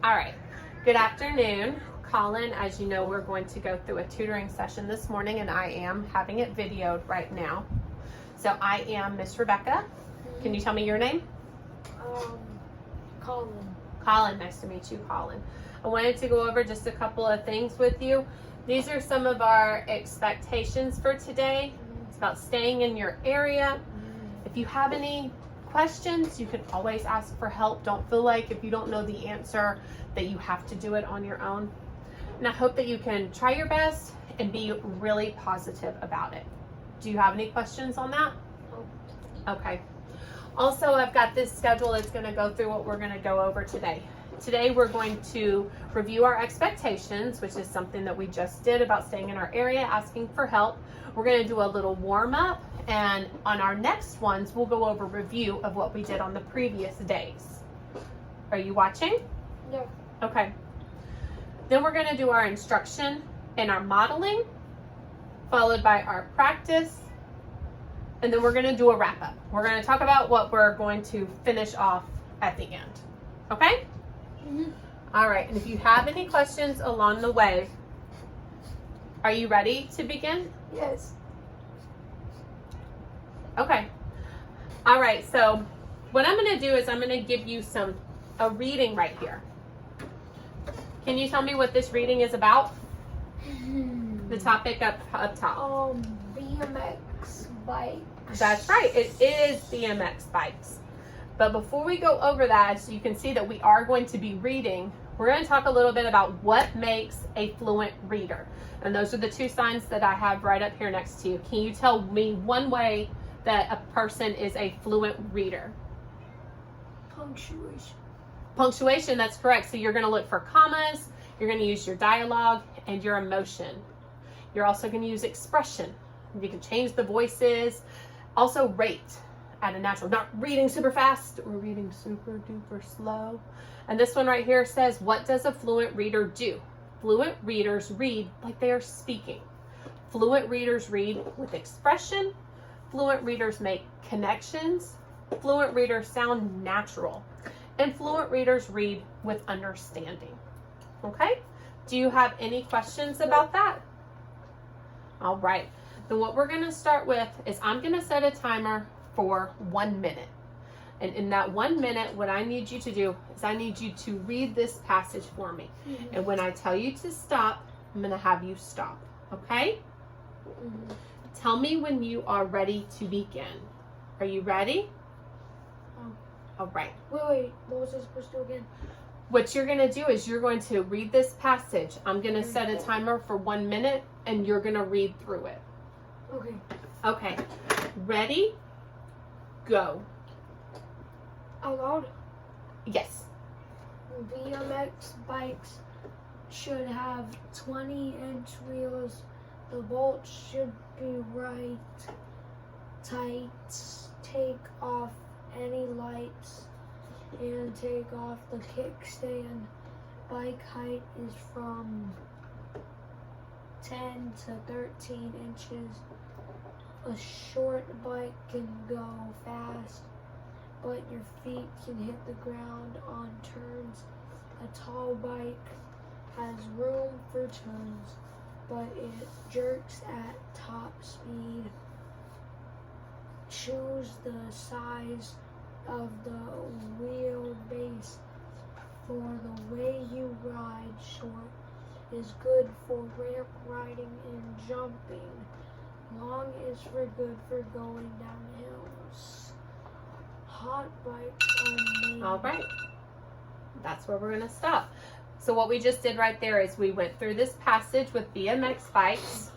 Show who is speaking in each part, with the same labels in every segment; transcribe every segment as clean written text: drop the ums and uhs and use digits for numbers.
Speaker 1: All right, good afternoon. Colin, as you know, we're going to go through a tutoring session this morning, and I am having it videoed right now. So I am Miss Rebecca. Can you tell me your name?
Speaker 2: Colin.
Speaker 1: Colin, nice to meet you, Colin. I wanted to go over just a couple of things with you. These are some of our expectations for today. It's about staying in your area. If you have any questions, you can always ask for help. Don't feel like if you don't know the answer that you have to do it on your own. And I hope that you can try your best and be really positive about it. Do you have any questions on that? Okay. Also, I've got this schedule that's going to go through what we're going to go over today. Today, we're going to review our expectations, which is something that we just did about staying in our area, asking for help. We're going to do a little warm up, and on our next ones, we'll go over review of what we did on the previous days. Are you watching?
Speaker 2: Yeah.
Speaker 1: Okay. Then we're going to do our instruction and our modeling, followed by our practice, and then we're going to do a wrap up. We're going to talk about what we're going to finish off at the end. Okay?
Speaker 2: Mm-hmm.
Speaker 1: All right. And if you have any questions along the way, are you ready to begin?
Speaker 2: Yes.
Speaker 1: Okay. All right. So what I'm going to do is I'm going to give you a reading right here. Can you tell me what this reading is about? The topic up top.
Speaker 2: BMX bike.
Speaker 1: That's right. It is BMX bikes. But before we go over that, so you can see that we are going to be reading, we're going to talk a little bit about what makes a fluent reader. And those are the two signs that I have right up here next to you. Can you tell me one way that a person is a fluent reader?
Speaker 2: Punctuation.
Speaker 1: Punctuation, that's correct. So you're going to look for commas, you're going to use your dialogue and your emotion. You're also going to use expression. You can change the voices. Also rate at a natural, not reading super fast or reading super duper slow. And this one right here says, what does a fluent reader do? Fluent readers read like they are speaking. Fluent readers read with expression. Fluent readers make connections. Fluent readers sound natural. And fluent readers read with understanding. Okay? Do you have any questions about that? All right. Then what we're going to start with is I'm going to set a timer for 1 minute. And in that 1 minute, what I need you to do is I need you to read this passage for me.
Speaker 2: Mm-hmm.
Speaker 1: And when I tell you to stop, I'm going to have you stop. Okay?
Speaker 2: Mm-hmm.
Speaker 1: Tell me when you are ready to begin. Are you ready? All right.
Speaker 2: Wait. What was I supposed to do again?
Speaker 1: What you're going to do is you're going to read this passage. I'm going to set a timer for 1 minute, and you're going to read through it.
Speaker 2: Okay.
Speaker 1: Okay. Ready? Go.
Speaker 2: Out loud.
Speaker 1: Yes.
Speaker 2: BMX bikes should have 20-inch wheels. The bolts should be right tight. Take off any lights and take off the kickstand. Bike height is from 10 to 13 inches. A short bike can go fast, but your feet can hit the ground on turns. A tall bike has room for turns, but it jerks at top speed. Choose the size of the wheelbase for the way you ride. Short is good for ramp riding and jumping. Long is good for going down hills. Hot bikes are made.
Speaker 1: All right. That's where we're going to stop. So what we just did right there is we went through this passage with BMX bikes,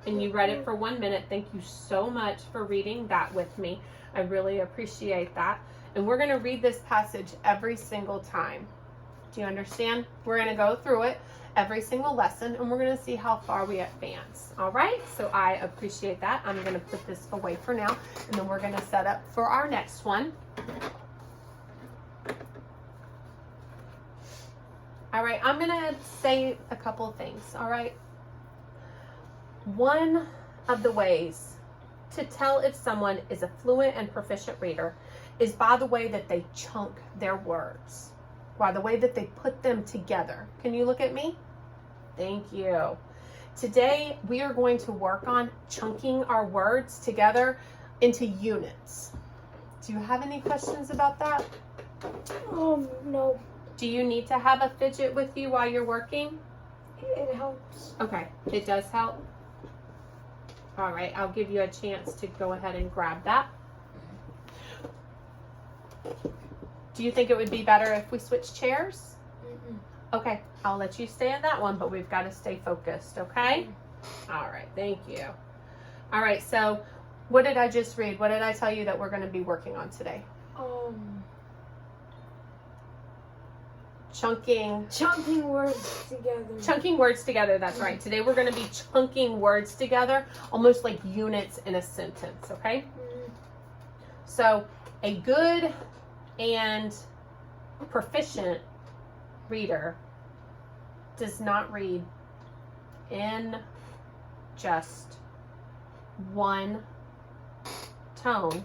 Speaker 1: and you read it for 1 minute. Thank you so much for reading that with me. I really appreciate that. And we're going to read this passage every single time. Do you understand? We're going to go through it every single lesson, and we're going to see how far we advance. All right? So I appreciate that. I'm going to put this away for now, and then we're going to set up for our next one. All right, I'm going to say a couple of things. All right? One of the ways to tell if someone is a fluent and proficient reader is by the way that they chunk their words. by the way that they put them together. Can you look at me? Thank you. Today, we are going to work on chunking our words together into units. Do you have any questions about that?
Speaker 2: No.
Speaker 1: Do you need to have a fidget with you while you're working?
Speaker 2: It helps.
Speaker 1: Okay, it does help. All right, I'll give you a chance to go ahead and grab that. Do you think it would be better if we switch chairs? Okay, I'll let you stay in that one, but we've got to stay focused, okay? All right, thank you. All right, so what did I just read? What did I tell you that we're going to be working on today?
Speaker 2: Chunking words together.
Speaker 1: Chunking words together, that's right. Today we're going to be chunking words together, almost like units in a sentence, okay? So a good and proficient reader does not read in just one tone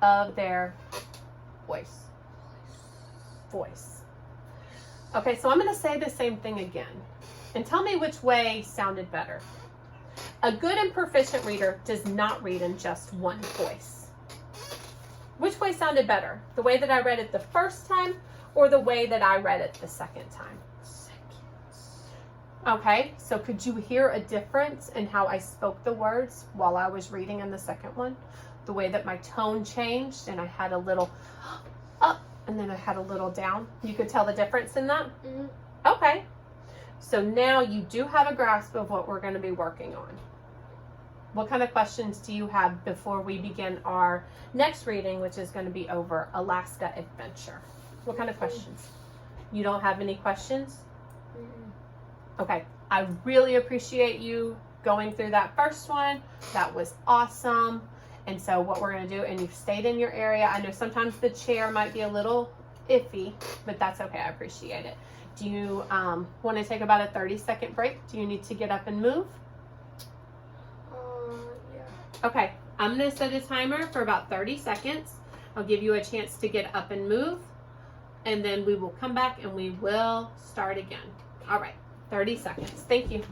Speaker 1: of their voice. Okay, so I'm going to say the same thing again. And tell me which way sounded better. A good and proficient reader does not read in just one voice. Which way sounded better? The way that I read it the first time or the way that I read it the second time? Okay, so could you hear a difference in how I spoke the words while I was reading in the second one? The way that my tone changed and I had a little up and then I had a little down. You could tell the difference in that? Okay, so now you do have a grasp of what we're going to be working on. What kind of questions do you have before we begin our next reading, which is going to be over Alaska Adventure? What kind of questions? You don't have any questions? Okay, I really appreciate you going through that first one. That was awesome. And so what we're going to do, and you've stayed in your area. I know sometimes the chair might be a little iffy, but that's okay. I appreciate it. Do you want to take about a 30-second break? Do you need to get up and move?
Speaker 2: Yeah.
Speaker 1: Okay, I'm going to set a timer for about 30 seconds. I'll give you a chance to get up and move, and then we will come back and we will start again. All right, 30 seconds. Thank you.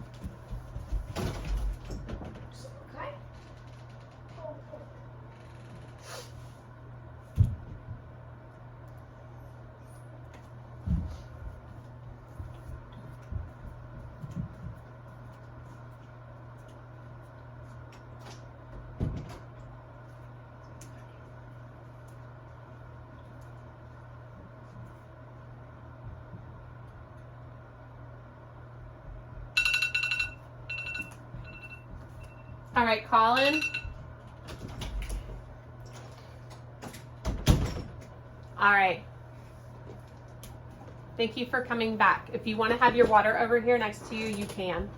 Speaker 1: All right, Colin. All right. Thank you for coming back. If you want to have your water over here next to you, you can.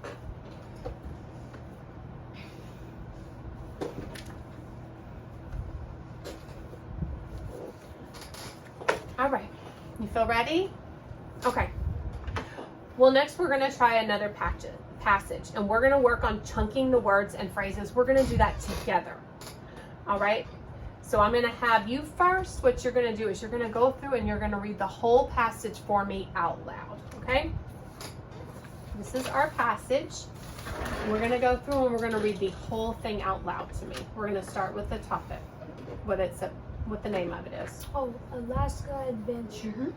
Speaker 1: All right. You feel ready? Okay. Well, next we're going to try another passage, and we're going to work on chunking the words and phrases. We're going to do that together. All right. So I'm going to have you first. What you're going to do is you're going to go through and you're going to read the whole passage for me out loud. Okay. This is our passage. We're going to go through and we're going to read the whole thing out loud to me. We're going to start with the topic, what the name of it is.
Speaker 2: Oh, Alaska Adventure.
Speaker 1: Mm-hmm.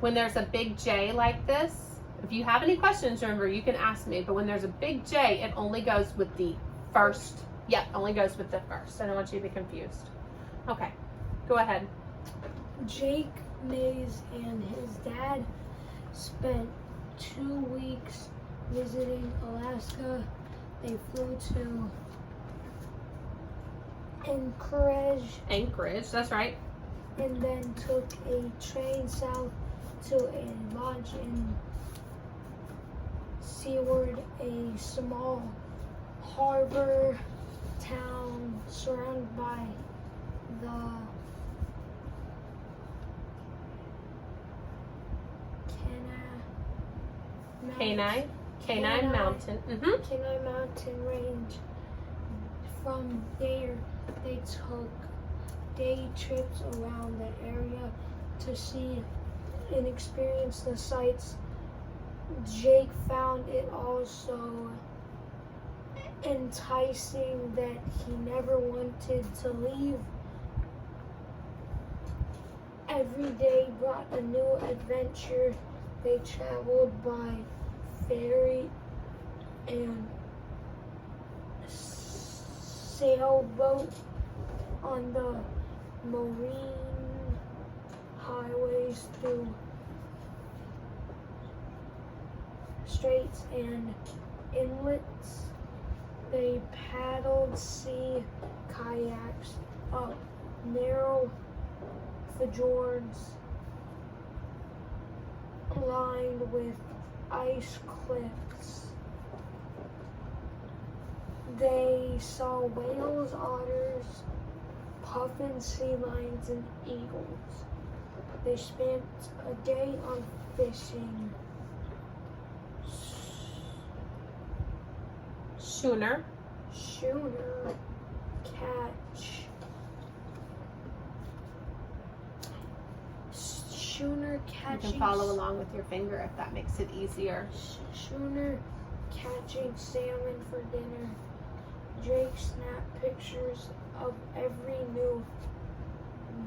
Speaker 1: When there's a big J like this, if you have any questions, remember, you can ask me. But when there's a big J, it only goes with the first. Yep, only goes with the first. I don't want you to be confused. Okay, go ahead.
Speaker 2: Jake Mays and his dad spent 2 weeks visiting Alaska. They flew to
Speaker 1: Anchorage, that's right.
Speaker 2: And then took a train south to a lodge in Seward, a small harbor town surrounded by the
Speaker 1: Kenai Mountain. Mm-hmm.
Speaker 2: Kenai Mountain Range. From there, they took day trips around the area to see and experience the sights. Jake found it also enticing that he never wanted to leave. Every day brought a new adventure. They traveled by ferry and sailboat on the marine highways through straits and inlets. They paddled sea kayaks up narrow fjords lined with ice cliffs. They saw whales, otters, puffin sea lions, and eagles. They spent a day on fishing.
Speaker 1: Schooner.
Speaker 2: Catching.
Speaker 1: You can follow along with your finger if that makes it easier.
Speaker 2: Schooner catching salmon for dinner. Jake snapped pictures of every new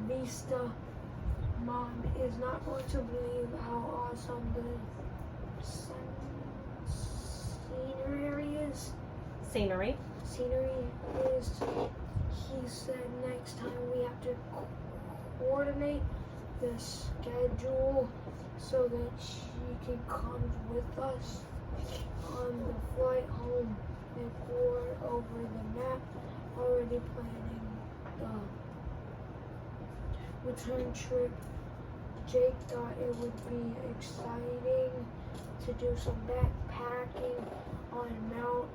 Speaker 2: vista. Mom is not going to believe how awesome the
Speaker 1: Scenery.
Speaker 2: Scenery is. He said next time we have to coordinate the schedule so that she can come with us on the flight home. They pored over the map, already planning the return trip. Jake thought it would be exciting to do some backpacking on
Speaker 1: Mount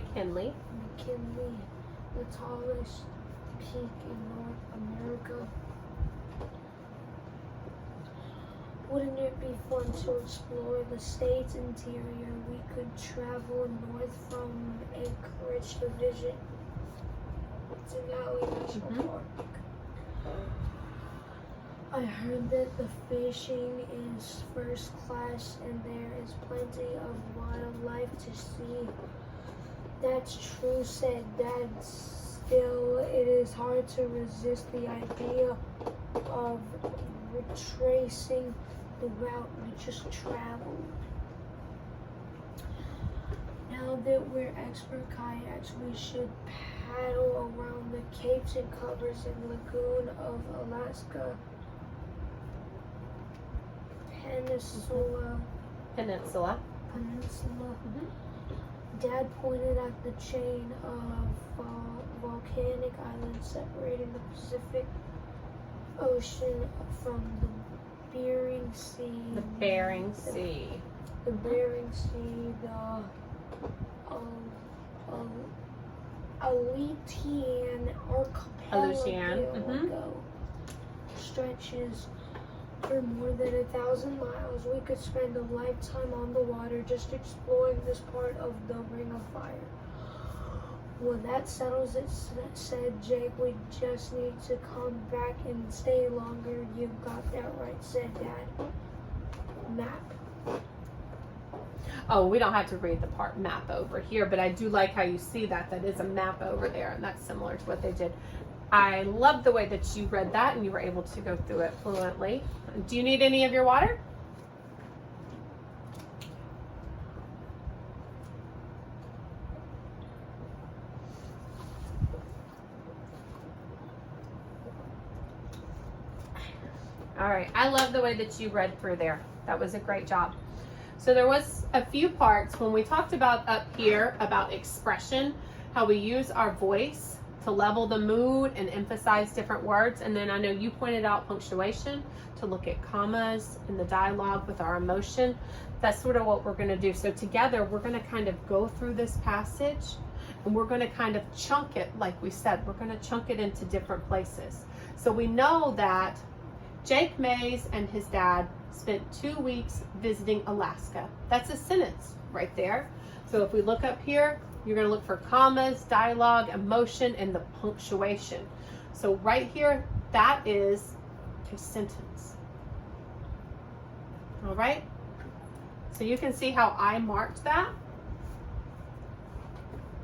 Speaker 1: McKinley.
Speaker 2: The tallest peak in North America. Wouldn't it be fun to explore the state's interior? We could travel north from Anchorage to visit Denali National Park. I heard that the fishing is first class and there is plenty of wildlife to see. That's true, said Dad. Still, it is hard to resist the idea of retracing the route we just traveled. Now that we're expert kayaks, we should paddle around the capes and covers and lagoon of Alaska
Speaker 1: Peninsula.
Speaker 2: Dad pointed at the chain of volcanic islands separating the Pacific Ocean from the Bering Sea.
Speaker 1: The Bering Sea.
Speaker 2: The Aleutian Archipelago stretches for more than 1,000 miles. We could spend a lifetime on the water just exploring this part of the Ring of Fire. Well, that settles it, said Jake. We just need to come back and stay longer. You got that right, said Dad. Map.
Speaker 1: Oh, we don't have to read the part map over here, but I do like how you see that. That is a map over there, and that's similar to what they did. I love the way that you read that and you were able to go through it fluently. Do you need any of your water? All right, I love the way that you read through there. That was a great job. So there was a few parts when we talked about up here about expression, how we use our voice to level the mood and emphasize different words. And then I know you pointed out punctuation, to look at commas in the dialogue with our emotion. That's sort of what we're going to do. So together we're going to kind of go through this passage and we're going to kind of chunk it, like we said, we're going to chunk it into different places. So we know that Jake Mays and his dad spent 2 weeks visiting Alaska. That's a sentence right there. So if we look up here, You're going to look for commas, dialogue, emotion, and the punctuation. So right here, that is a sentence. All right? So you can see how I marked that.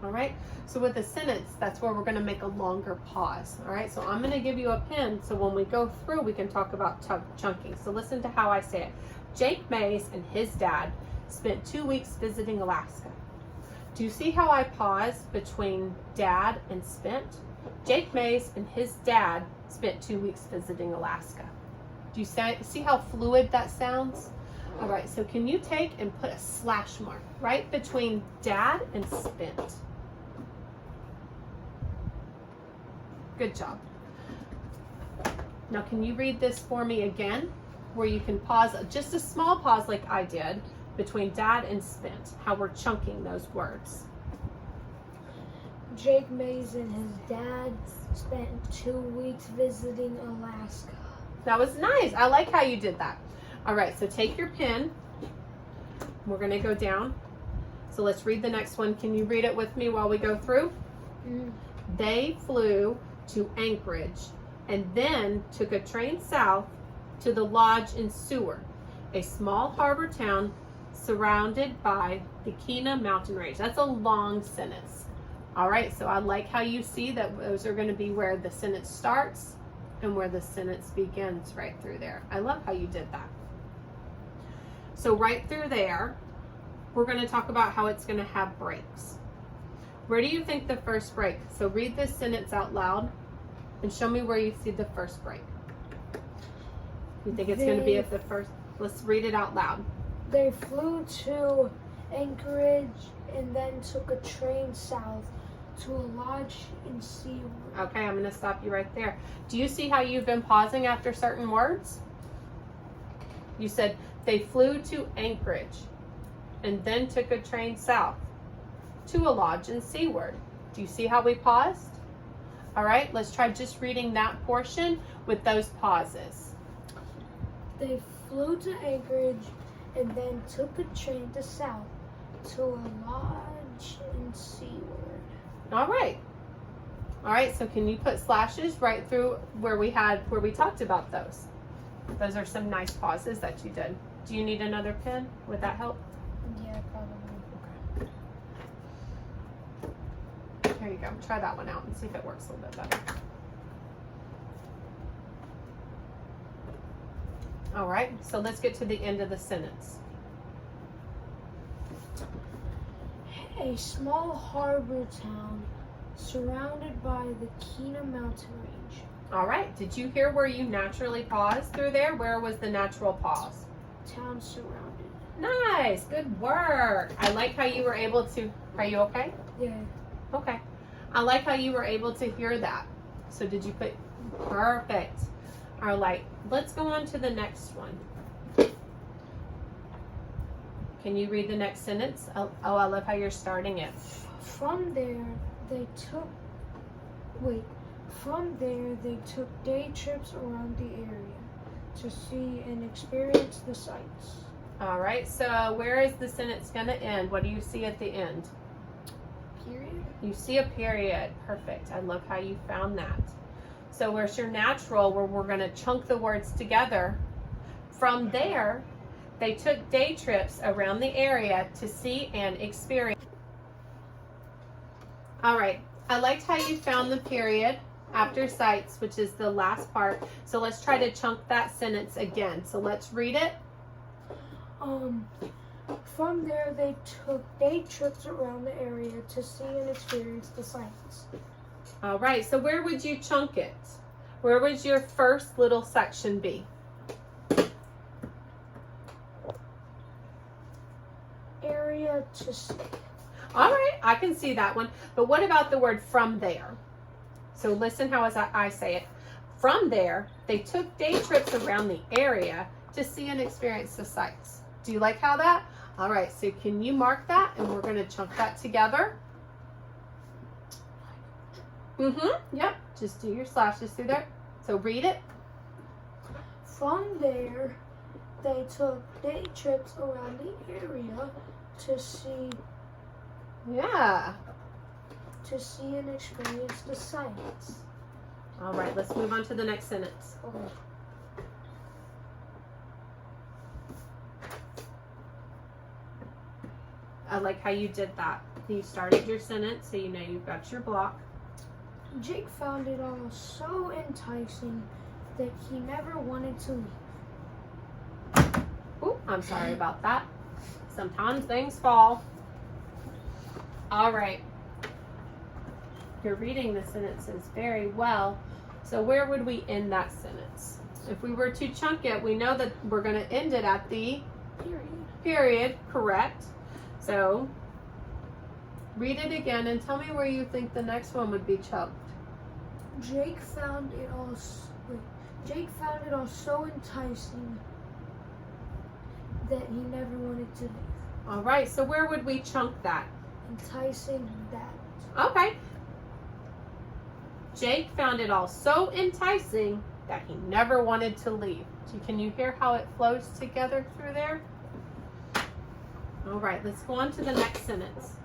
Speaker 1: All right? So with a sentence, that's where we're going to make a longer pause. All right? So I'm going to give you a pen so when we go through, we can talk about chunking. So listen to how I say it. Jake Mays and his dad spent 2 weeks visiting Alaska. Do you see how I paused between dad and spent? Jake Mays and his dad spent 2 weeks visiting Alaska. Do you see how fluid that sounds? All right, so can you take and put a slash mark right between dad and spent? Good job. Now can you read this for me again, where you can pause, just a small pause like I did, between dad and spent, how we're chunking those words.
Speaker 2: Jake Mays and his dad spent 2 weeks visiting Alaska.
Speaker 1: That was nice. I like how you did that. All right, so take your pen. We're going to go down. So let's read the next one. Can you read it with me while we go through?
Speaker 2: Mm.
Speaker 1: They flew to Anchorage and then took a train south to the lodge in Seward, a small harbor town surrounded by the Kena mountain range. That's a long sentence. All right, so I like how you see that those are going to be where the sentence starts and where the sentence begins right through there. I love how you did that. So right through there, we're going to talk about how it's going to have breaks. Where do you think the first break? So read this sentence out loud and show me where you see the first break. You think it's going to be at the first? Let's read it out loud.
Speaker 2: They flew to Anchorage and then took a train south to a lodge in Seward.
Speaker 1: Okay, I'm going to stop you right there. Do you see how you've been pausing after certain words? You said they flew to Anchorage and then took a train south to a lodge in Seward. Do you see how we paused? All right, let's try just reading that portion with those pauses.
Speaker 2: They flew to Anchorage and then took a train to south to a lodge in Seward.
Speaker 1: All right. All right, so can you put slashes right through where we talked about those? Those are some nice pauses that you did. Do you need another pen? Would that help?
Speaker 2: Yeah, probably.
Speaker 1: Okay. Here you go. Try that one out and see if it works a little bit better. All right, so let's get to the end of the sentence.
Speaker 2: A small harbor town surrounded by the Kena mountain range.
Speaker 1: All right, did you hear where you naturally paused through there? Where was the natural pause?
Speaker 2: Town surrounded.
Speaker 1: Nice, good work. I like how you were able to, are you okay?
Speaker 2: Yeah.
Speaker 1: Okay. I like how you were able to hear that. So did you put, perfect. All right, let's go on to the next one. Can you read the next sentence? Oh, I love how you're starting it.
Speaker 2: From there, they took day trips around the area to see and experience the sights.
Speaker 1: All right, so where is the sentence going to end? What do you see at the end?
Speaker 2: Period.
Speaker 1: You see a period. Perfect. I love how you found that. So where's your natural, where we're going to chunk the words together. From there, they took day trips around the area to see and experience. All right, I liked how you found the period after sights, which is the last part. So let's try to chunk that sentence again. So let's read it.
Speaker 2: From there, they took day trips around the area to see and experience the sights.
Speaker 1: All right, so where would you chunk it? Where would your first little section be?
Speaker 2: Area to see.
Speaker 1: All right, I can see that one. But what about the word from there? So listen how I say it. From there, they took day trips around the area to see and experience the sights. Do you like how that? All right, so can you mark that? And we're going to chunk that together. Yep, just do your slashes through there. So read it.
Speaker 2: From there, they took day trips around the area to see.
Speaker 1: Yeah,
Speaker 2: to see and experience the sights.
Speaker 1: All right, let's move on to the next sentence.
Speaker 2: Okay.
Speaker 1: I like how you did that. You started your sentence, so you know you've got your block.
Speaker 2: Jake found it all so enticing that he never wanted to leave.
Speaker 1: Ooh, I'm sorry about that. Sometimes things fall. All right. You're reading the sentences very well. So where would we end that sentence? If we were to chunk it, we know that we're going to end it at the period, correct? So read it again and tell me where you think the next one would be chunked.
Speaker 2: Jake found it all so enticing that he never wanted to leave.
Speaker 1: All right, so where would we chunk that?
Speaker 2: Enticing that.
Speaker 1: Okay. Jake found it all so enticing that he never wanted to leave. Can you hear how it flows together through there? All right, let's go on to the next sentence.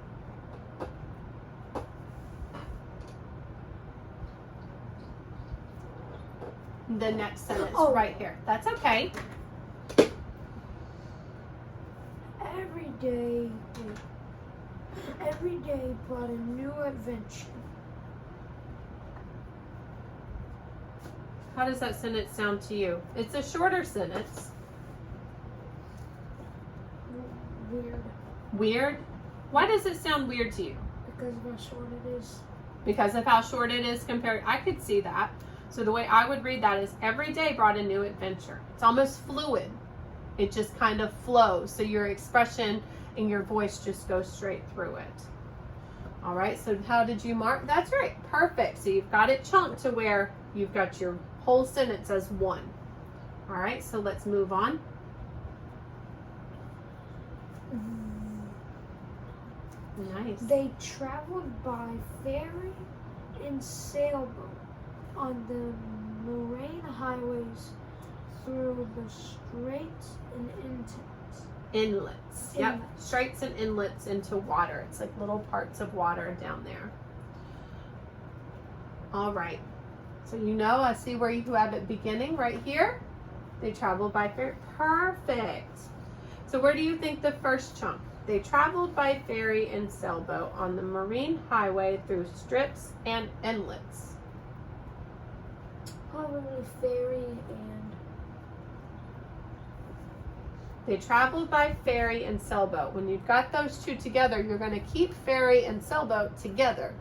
Speaker 1: The next sentence right here. That's okay.
Speaker 2: Every day brought a new adventure.
Speaker 1: How does that sentence sound to you? It's a shorter sentence.
Speaker 2: Weird.
Speaker 1: Weird? Why does it sound weird to you?
Speaker 2: Because of how short it is.
Speaker 1: Because of how short it is compared. I could see that. So the way I would read that is every day brought a new adventure. It's almost fluid. It just kind of flows. So your expression and your voice just goes straight through it. All right, so how did you mark? That's right, perfect. So you've got it chunked to where you've got your whole sentence as one. All right, so let's move on. Nice.
Speaker 2: They traveled by ferry and sailboat on the marine highways through the straits and
Speaker 1: inlets. Yep, straits and inlets into water. It's like little parts of water down there. All right. So you know, I see where you have it beginning right here. They traveled by ferry. Perfect. So where do you think the first chunk? They traveled by ferry and sailboat on the marine highway through strips and inlets.
Speaker 2: Probably ferry and...
Speaker 1: They traveled by ferry and sailboat. When you've got those two together, you're going to keep ferry and sailboat together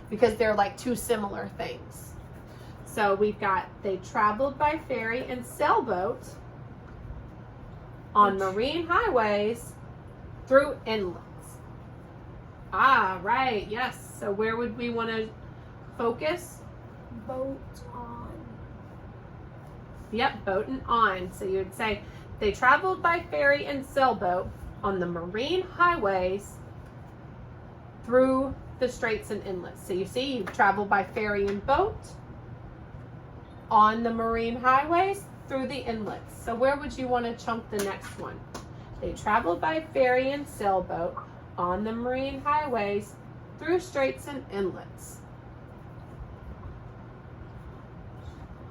Speaker 1: because they're like two similar things. So we've got they traveled by ferry and sailboat on marine highways through inlets. Ah, right, yes. So where would we want to focus?
Speaker 2: Boat on.
Speaker 1: Yep, boat and on. So you would say they traveled by ferry and sailboat on the marine highways through the straits and inlets. So you see, you traveled by ferry and boat on the marine highways through the inlets. So where would you want to chunk the next one? They traveled by ferry and sailboat on the marine highways through straits and inlets.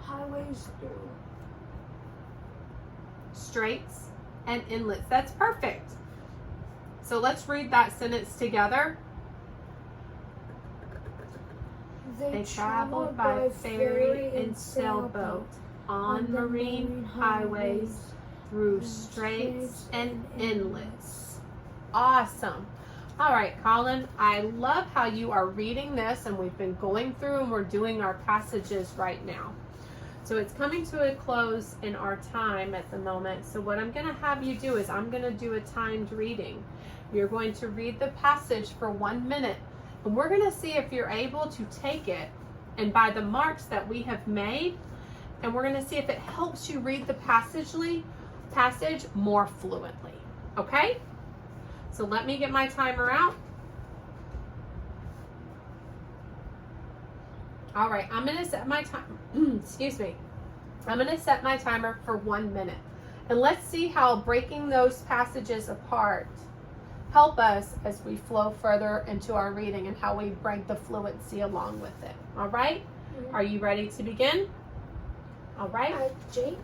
Speaker 2: Highways through.
Speaker 1: Straits and inlets. That's perfect. So let's read that sentence together. They traveled by ferry and sailboat on marine highways through straits and inlets. Awesome. All right, Colin, I love how you are reading this, and we've been going through and we're doing our passages right now. So it's coming to a close in our time at the moment. So what I'm going to have you do is I'm going to do a timed reading. You're going to read the passage for 1 minute, and we're going to see if you're able to take it and by the marks that we have made, and we're going to see if it helps you read the passage more fluently. Okay? So let me get my timer out. All right, I'm going to set my time. Excuse me. I'm going to set my timer for 1 minute. And let's see how breaking those passages apart help us as we flow further into our reading and how we bring the fluency along with it. All right? Are you ready to begin? All right.
Speaker 2: Jake?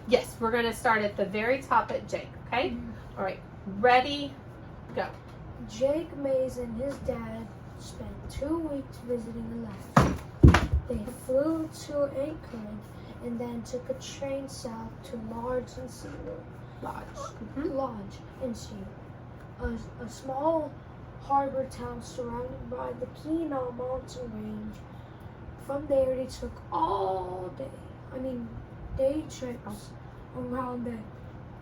Speaker 1: Yes, we're going to start at the very top at Jake, okay? All right. Ready, go.
Speaker 2: Jake Mays and his dad spent 2 weeks visiting the lab. They flew to Anchorage and then took a train south to Lodge and Sea. Lodge and Sea, a small harbor town surrounded by the Keenan mountain range. From there, they took day trips around the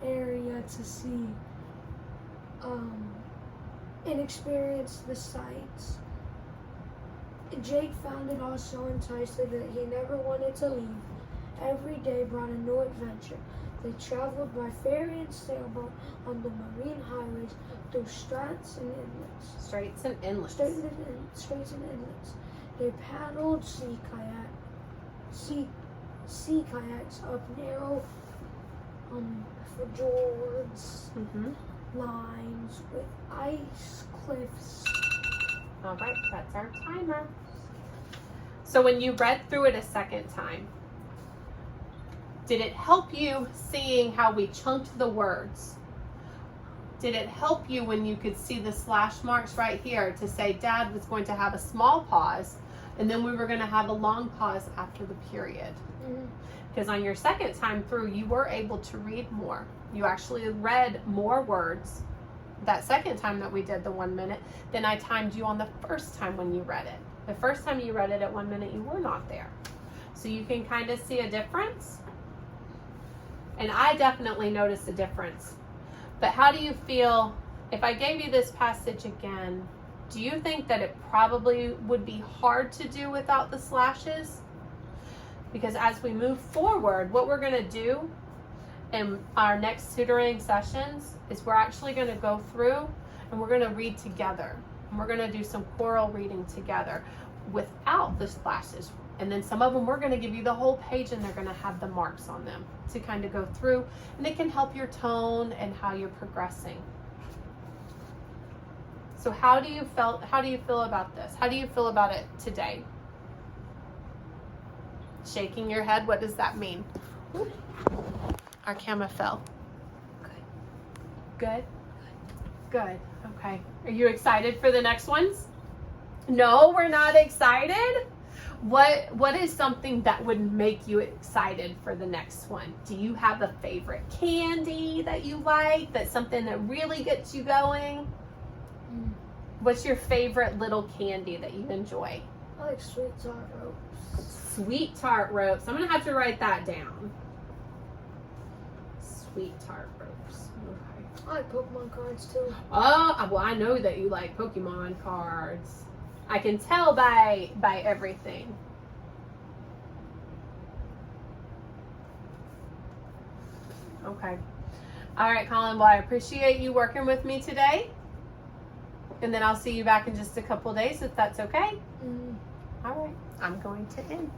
Speaker 2: area to see and experience the sights. Jake found it all so enticing that he never wanted to leave. Every day brought a new adventure. They traveled by ferry and sailboat on the marine highways through straits and inlets.
Speaker 1: Straits and inlets.
Speaker 2: They paddled sea kayaks up narrow fjords, lines with ice cliffs.
Speaker 1: All right, that's our timer. So when you read through it a second time, did it help you seeing how we chunked the words? Did it help you when you could see the slash marks right here to say Dad was going to have a small pause and then we were going to have a long pause after the period? Because on your second time through, you were able to read more. You actually read more words that second time that we did the 1 minute than I timed you on the first time when you read it. The first time you read it at 1 minute, you were not there. So you can kind of see a difference. And I definitely noticed a difference. But how do you feel if I gave you this passage again? Do you think that it probably would be hard to do without the slashes? Because as we move forward, what we're going to do in our next tutoring sessions is we're actually going to go through and we're going to read together. And we're going to do some choral reading together without the slashes. And then some of them we're going to give you the whole page and they're going to have the marks on them to kind of go through. And it can help your tone and how you're progressing. So how do you feel about this? How do you feel about it today? Shaking your head, what does that mean? Ooh. Our camera fell. Good? Good. Okay. Are you excited for the next ones? No, we're not excited? What is something that would make you excited for the next one? Do you have a favorite candy that you like? That's something that really gets you going? What's your favorite little candy that you enjoy?
Speaker 2: I like sweet tart ropes.
Speaker 1: Sweet tart ropes. I'm going to have to write that down. Sweet tart ropes. Okay.
Speaker 2: I like Pokemon cards too.
Speaker 1: Oh, well, I know that you like Pokemon cards. I can tell by everything. Okay. All right, Colin. Well, I appreciate you working with me today. And then I'll see you back in just a couple days if that's okay. All right. I'm going to end.